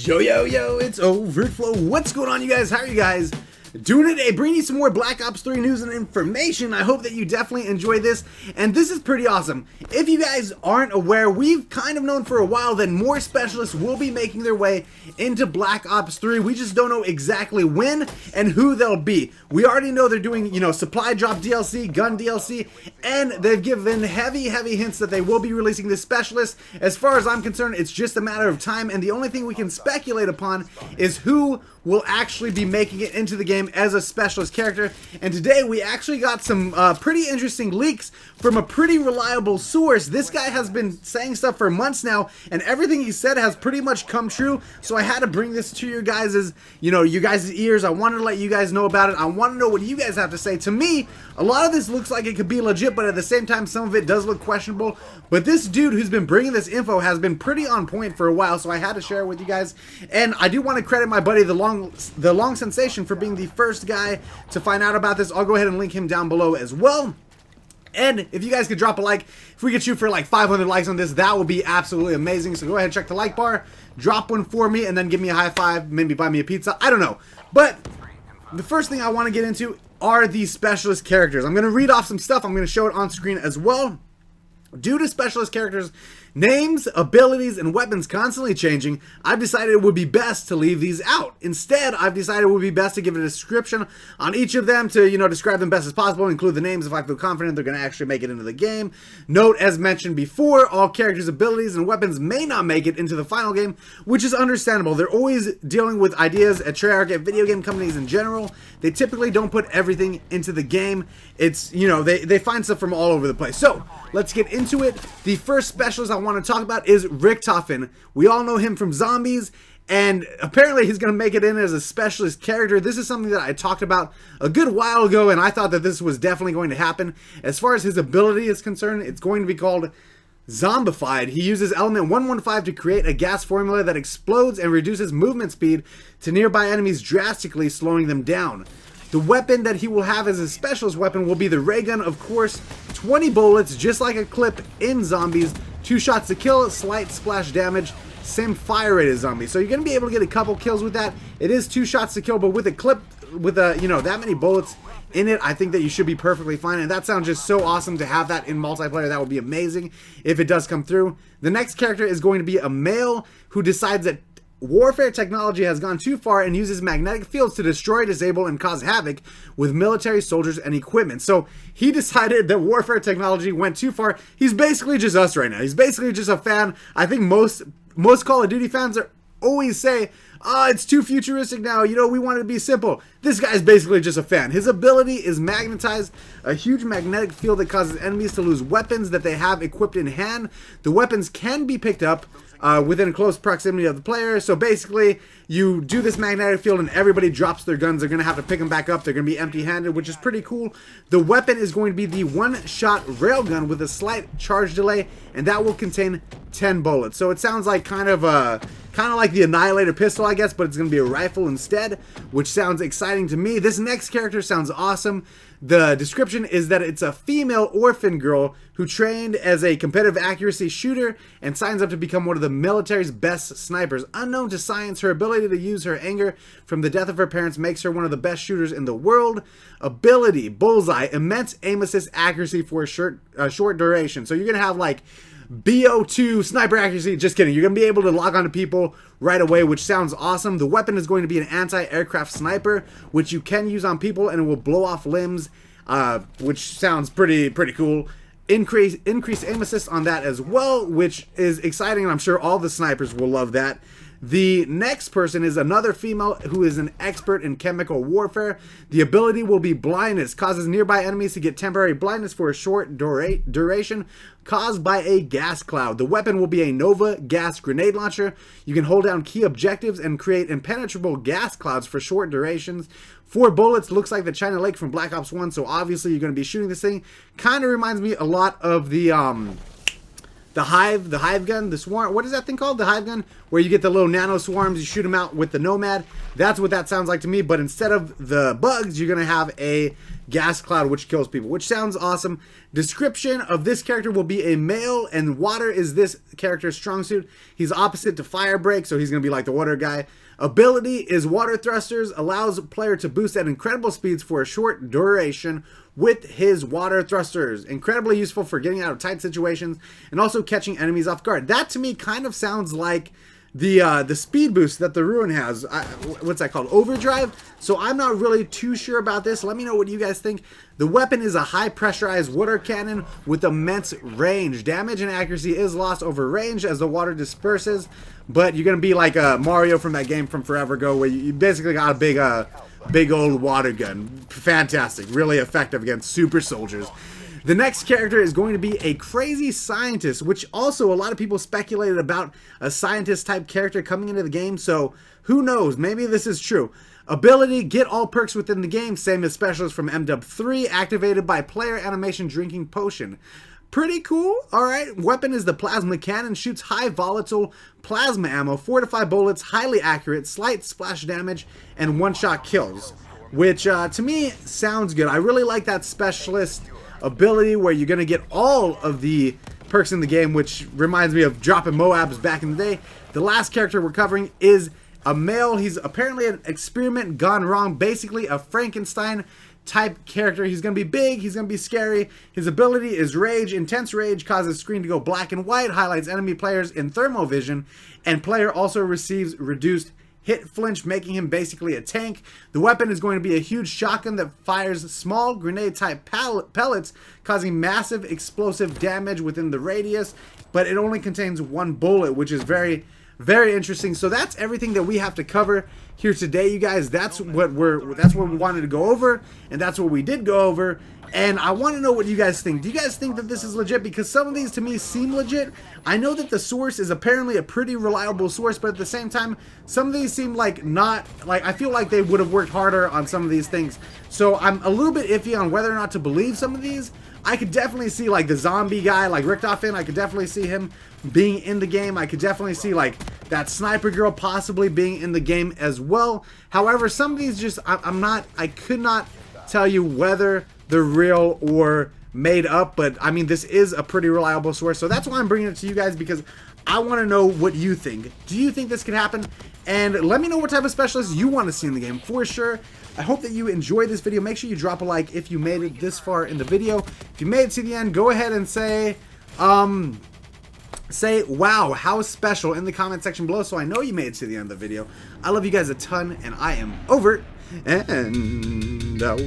Yo, it's Overflow. What's going on, you guys? How are you guys doing today? Bringing you some more Black Ops 3 news and information. I hope that you definitely enjoy this, and this is pretty awesome. If you guys aren't aware, we've kind of known for a while that more specialists will be making their way into Black Ops 3. We just don't know exactly when and who they'll be. We already know they're doing, supply drop DLC, gun DLC, and they've given heavy hints that they will be releasing this specialist. As far as I'm concerned, it's just a matter of time, and the only thing we can speculate upon is who will actually be making it into the game as a specialist character. And today we actually got some pretty interesting leaks from a pretty reliable source. This guy has been saying stuff for months now, and everything he said has pretty much come true. So I had to bring this to your guys' you guys' ears. I wanted to let you guys know about it. I want to know what you guys have to say. To me, a lot of this looks like it could be legit, but at the same time, some of it does look questionable. But this dude who's been bringing this info has been pretty on point for a while, so I had to share it with you guys. And I do want to credit my buddy, the long sensation, for being the first guy to find out about this. I'll go ahead and link him down below as well. And if you guys could drop a like, if we could shoot for like 500 likes on this, that would be absolutely amazing. So go ahead and check the like bar, drop one for me, and then give me a high five, maybe buy me a pizza. I don't know. But the first thing I want to get into are these specialist characters. I'm going to read off some stuff. I'm going to show it on screen as well. Due to specialist characters' names, abilities, and weapons constantly changing, I've decided it would be best to leave these out. Instead, I've decided it would be best to give a description on each of them to, describe them best as possible, include the names if I feel confident they're going to actually make it into the game. Note, as mentioned before, all characters' abilities and weapons may not make it into the final game, which is understandable. They're always dealing with ideas at Treyarch, at video game companies in general. They typically don't put everything into the game. It's, they find stuff from all over the place. So, let's get into it. The first specialist I want to talk about is richtofen. We all know him from Zombies, and apparently he's going to make it in as a specialist character. This is something that I talked about a good while ago, and I thought that this was definitely going to happen. As far as his ability is concerned, it's going to be called Zombified. He uses element 115 to create a gas formula that explodes and reduces movement speed to nearby enemies, drastically slowing them down. The weapon that he will have as his specialist weapon will be the ray gun, of course. 20 bullets, just like a clip in Zombies. 2 shots to kill, slight splash damage, same fire rate as Zombies. So you're going to be able to get a couple kills with that. It is 2 shots to kill, but with a clip, with that many bullets in it, I think that you should be perfectly fine. And that sounds just so awesome to have that in multiplayer. That would be amazing if it does come through. The next character is going to be a male who decides that warfare technology has gone too far and uses magnetic fields to destroy, disable, and cause havoc with military, soldiers, and equipment. So he decided that warfare technology went too far. He's basically just us right now. He's basically just a fan. I think most Call of Duty fans always say, it's too futuristic now, we want it to be simple. This guy's basically just a fan. His ability is magnetize, a huge magnetic field that causes enemies to lose weapons that they have equipped in hand. The weapons can be picked up within close proximity of the player. So basically, you do this magnetic field and everybody drops their guns. They're going to have to pick them back up. They're going to be empty-handed, which is pretty cool. The weapon is going to be the one-shot railgun with a slight charge delay, and that will contain 10 bullets. So it sounds like kind of like the Annihilator pistol, I guess, but it's going to be a rifle instead, which sounds exciting to me. This next character sounds awesome. The description is that it's a female orphan girl who trained as a competitive accuracy shooter and signs up to become one of the military's best snipers. Unknown to science, her ability to use her anger from the death of her parents makes her one of the best shooters in the world. Ability, bullseye, immense aim assist accuracy for a short duration. So you're going to have like BO2 sniper accuracy. Just kidding. You're going to be able to lock onto people right away, which sounds awesome. The weapon is going to be an anti-aircraft sniper, which you can use on people and it will blow off limbs, which sounds pretty cool. Increased aim assist on that as well, which is exciting, and I'm sure all the snipers will love that. The next person is another female who is an expert in chemical warfare. The ability will be blindness, causes nearby enemies to get temporary blindness for a short duration caused by a gas cloud. The weapon will be a Nova gas grenade launcher. You can hold down key objectives and create impenetrable gas clouds for short durations. 4 bullets, looks like the China Lake from Black Ops 1, so obviously you're going to be shooting this thing. Kind of reminds me a lot of the hive gun, the swarm. What is that thing called? The hive gun, where you get the little nano swarms, you shoot them out with the Nomad. That's what that sounds like to me, but instead of the bugs, you're going to have a gas cloud, which kills people, which sounds awesome. Description of this character will be a male, and water is this character's strong suit. He's opposite to fire break, so he's going to be like the water guy. Ability is water thrusters, allows player to boost at incredible speeds for a short duration with his water thrusters. Incredibly useful for getting out of tight situations and also catching enemies off guard. That to me kind of sounds like the speed boost that the Ruin has. What's that called? Overdrive. So I'm not really too sure about this. Let me know what you guys think. The weapon is a high pressurized water cannon with immense range. Damage and accuracy is lost over range as the water disperses, but you're gonna be like Mario from that game from forever ago, where you basically got a big old water gun. Fantastic, really effective against super soldiers. The next character is going to be a crazy scientist, which also a lot of people speculated about a scientist type character coming into the game, so who knows, maybe this is true. Ability, get all perks within the game, same as specialist from MW3, activated by player animation drinking potion. Pretty cool. Alright, weapon is the plasma cannon, shoots high volatile plasma ammo, 4 to 5 bullets, highly accurate, slight splash damage, and one-shot kills. Which, to me, sounds good. I really like that specialist ability where you're going to get all of the perks in the game, which reminds me of dropping Moabs back in the day. The last character we're covering is a male. He's apparently an experiment gone wrong, basically a Frankenstein type character. He's going to be big, he's going to be scary. His ability is rage. Intense rage causes screen to go black and white, highlights enemy players in thermal vision, and player also receives reduced hit flinch, making him basically a tank. The weapon is going to be a huge shotgun that fires small grenade type pellets, causing massive explosive damage within the radius, but it only contains 1 bullet, which is very interesting. So that's everything that we have to cover here today, you guys. That's what we wanted to go over, and that's what we did go over. And I want to know what you guys think. Do you guys think that this is legit? Because some of these to me seem legit. I know that the source is apparently a pretty reliable source, but at the same time, some of these seem like not, like, I feel like they would have worked harder on some of these things. So I'm a little bit iffy on whether or not to believe some of these. I could definitely see like the zombie guy, like richtofen. I could definitely see him being in the game. I could definitely see like that sniper girl possibly being in the game as well. However, some of these just, I could not tell you whether they're real or made up, but I mean, this is a pretty reliable source, so that's why I'm bringing it to you guys, because I want to know what you think. Do you think this could happen? And let me know what type of specialists you want to see in the game for sure. I hope that you enjoyed this video. Make sure you drop a like if you made it this far in the video. If you made it to the end, go ahead and say wow, how special in the comment section below, so I know you made it to the end of the video. I love you guys a ton, and I am over and out.